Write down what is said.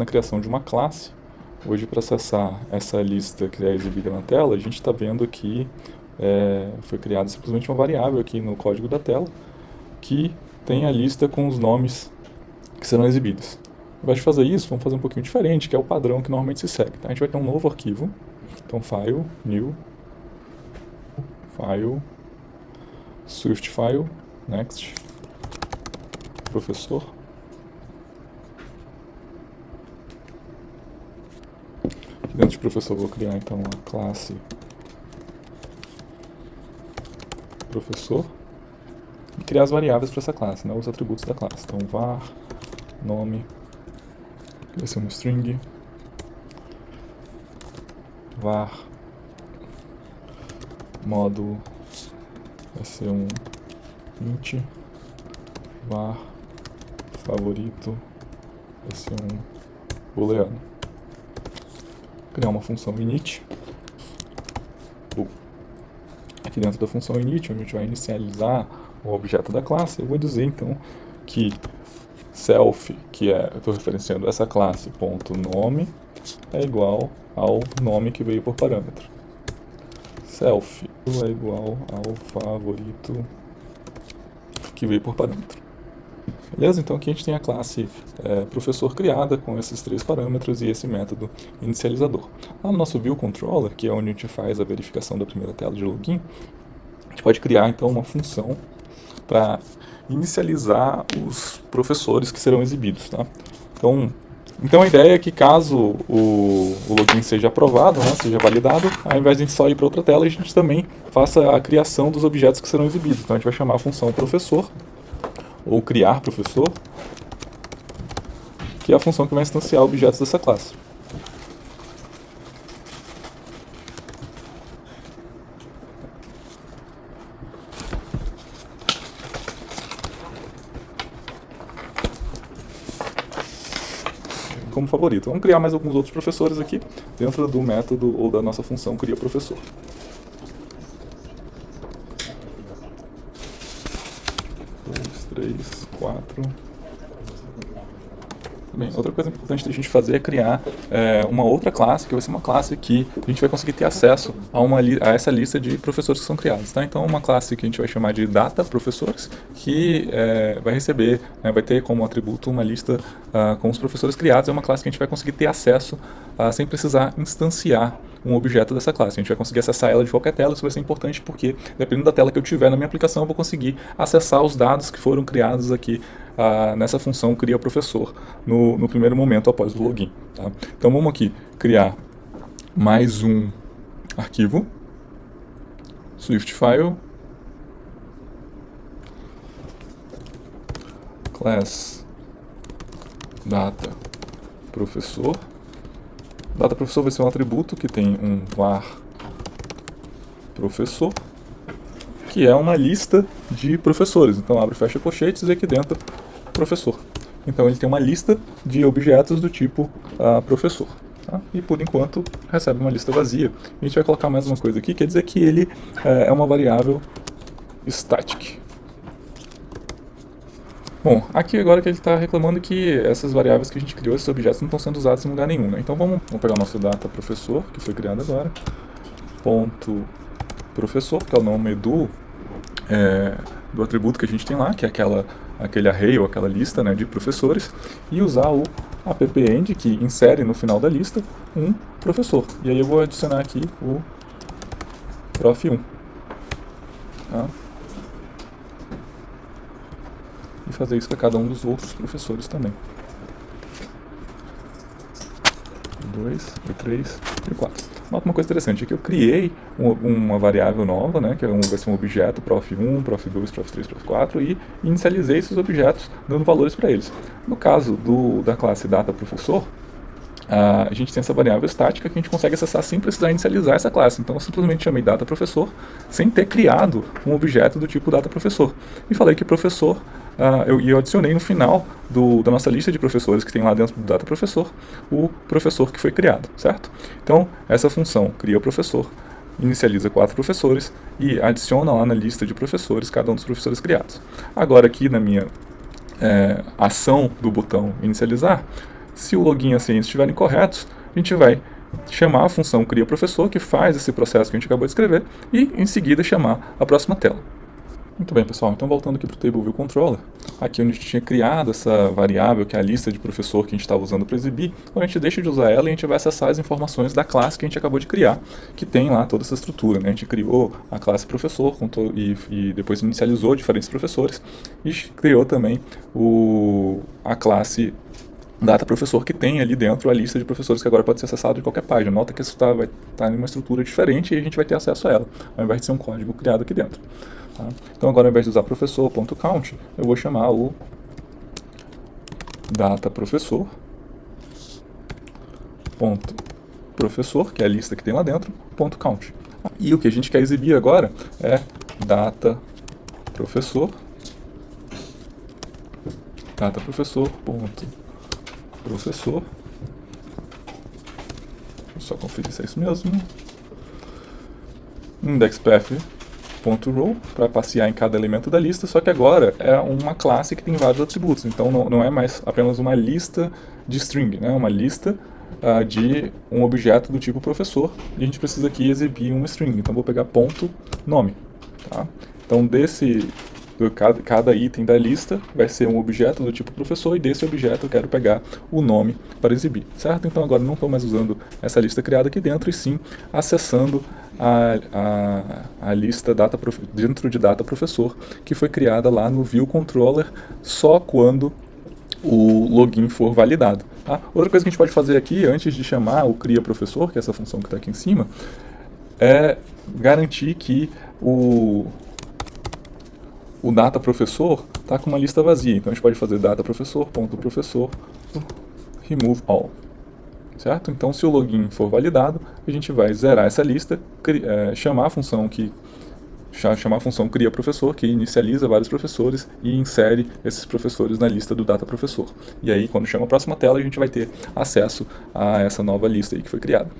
na criação de uma classe. Hoje, para acessar essa lista que é exibida na tela, a gente está vendo que foi criada simplesmente uma variável aqui no código da tela que tem a lista com os nomes que serão exibidos. Ao invés de fazer isso, vamos fazer um pouquinho diferente, que é o padrão que normalmente se segue. Tá? A gente vai ter um novo arquivo, então file, new, file, Swift file, next, professor. Aqui dentro de professor eu vou criar então a classe professor e criar as variáveis para essa classe, né, os atributos da classe. Então var, nome, que vai ser um string, var, módulo, vai ser um int, var, favorito, vai ser um booleano. Criar uma função init. Aqui dentro da função init, onde a gente vai inicializar o objeto da classe, eu vou dizer então que self, que eu estou referenciando essa classe, ponto nome, é igual ao nome que veio por parâmetro. Self é igual ao favorito que veio por parâmetro. Beleza? Então aqui a gente tem a classe professor criada com esses três parâmetros e esse método inicializador. Lá no nosso view controller, que é onde a gente faz a verificação da primeira tela de login, a gente pode criar então uma função para inicializar os professores que serão exibidos. Tá? Então a ideia é que caso o login seja aprovado, né, seja validado, ao invés de a gente só ir para outra tela, a gente também faça a criação dos objetos que serão exibidos. Então a gente vai chamar a função professor, ou criar professor, que é a função que vai instanciar objetos dessa classe. Como favorito. Vamos criar mais alguns outros professores aqui dentro do método ou da nossa função cria professor. Dois, três, quatro. Bem, outra coisa importante da gente fazer é criar uma outra classe, que vai ser uma classe que a gente vai conseguir ter acesso a essa lista de professores que são criados. Tá? Então, uma classe que a gente vai chamar de data professores, que vai receber, vai ter como atributo uma lista com os professores criados. É uma classe que a gente vai conseguir ter acesso sem precisar instanciar um objeto dessa classe. A gente vai conseguir acessar ela de qualquer tela. Isso vai ser importante porque, dependendo da tela que eu tiver na minha aplicação, eu vou conseguir acessar os dados que foram criados aqui nessa função cria professor no primeiro momento após o login. Tá? Então vamos aqui criar mais um arquivo, Swift file, class data professor. Data professor vai ser um atributo que tem um var professor, que é uma lista de professores. Então abre e fecha colchetes e aqui dentro professor. Então ele tem uma lista de objetos do tipo professor. Tá? E por enquanto recebe uma lista vazia. A gente vai colocar mais uma coisa aqui, quer dizer que ele é uma variável static. Bom, aqui agora que ele está reclamando que essas variáveis que a gente criou, esses objetos, não estão sendo usados em lugar nenhum. Né? Então vamos pegar o nosso data professor, que foi criado agora, ponto professor, que é o nome do atributo que a gente tem lá, que é aquele array ou aquela lista, né, de professores, e usar o append, que insere no final da lista um professor. E aí eu vou adicionar aqui o prof1. Tá? E fazer isso para cada um dos outros professores também. 2, 3 e 4. Nota uma coisa interessante, é que eu criei uma variável nova, né, que vai ser um objeto prof1, prof2, prof3, prof4, e inicializei esses objetos dando valores para eles. No caso da classe data professor, a gente tem essa variável estática que a gente consegue acessar sem precisar inicializar essa classe. Então eu simplesmente chamei data professor sem ter criado um objeto do tipo data professor. E falei que professor, eu adicionei no final da nossa lista de professores que tem lá dentro do data professor, o professor que foi criado, certo? Então essa função cria o professor, inicializa 4 professores e adiciona lá na lista de professores cada um dos professores criados. Agora aqui na minha ação do botão inicializar, Se o login e a senha estiverem corretos, a gente vai chamar a função criaProfessor, que faz esse processo que a gente acabou de escrever, e em seguida chamar a próxima tela. Muito bem, pessoal, então voltando aqui para o TableViewController, aqui onde a gente tinha criado essa variável, que é a lista de professor que a gente estava usando para exibir, a gente deixa de usar ela e a gente vai acessar as informações da classe que a gente acabou de criar, que tem lá toda essa estrutura, né? A gente criou a classe professor e depois inicializou diferentes professores e criou também a classe DataProfessor, que tem ali dentro a lista de professores que agora pode ser acessado de qualquer página. Nota que isso vai estar em uma estrutura diferente e a gente vai ter acesso a ela, ao invés de ser um código criado aqui dentro. Tá? Então agora, ao invés de usar professor.count, eu vou chamar o DataProfessor.professor, que é a lista que tem lá dentro, .count. E o que a gente quer exibir agora é DataProfessor. DataProfessor. Vou só conferir se é isso mesmo. IndexPath.row para passear em cada elemento da lista, só que agora é uma classe que tem vários atributos, então não é mais apenas uma lista de string, né? É uma lista de um objeto do tipo professor, e a gente precisa aqui exibir um string, então vou pegar .nome. Tá? Então cada item da lista vai ser um objeto do tipo professor, e desse objeto eu quero pegar o nome para exibir, certo? Então agora não estou mais usando essa lista criada aqui dentro, e sim acessando a lista dentro de DataProfessor, que foi criada lá no ViewController só quando o login for validado. Tá? Outra coisa que a gente pode fazer aqui, antes de chamar o criaProfessor, que é essa função que está aqui em cima, é garantir que o DataProfessor está com uma lista vazia. Então a gente pode fazer DataProfessor.professor remove all. Certo? Então, se o login for validado, a gente vai zerar essa lista, chamar a função criaProfessor, que inicializa vários professores e insere esses professores na lista do DataProfessor. E aí, quando chama a próxima tela, a gente vai ter acesso a essa nova lista aí que foi criada.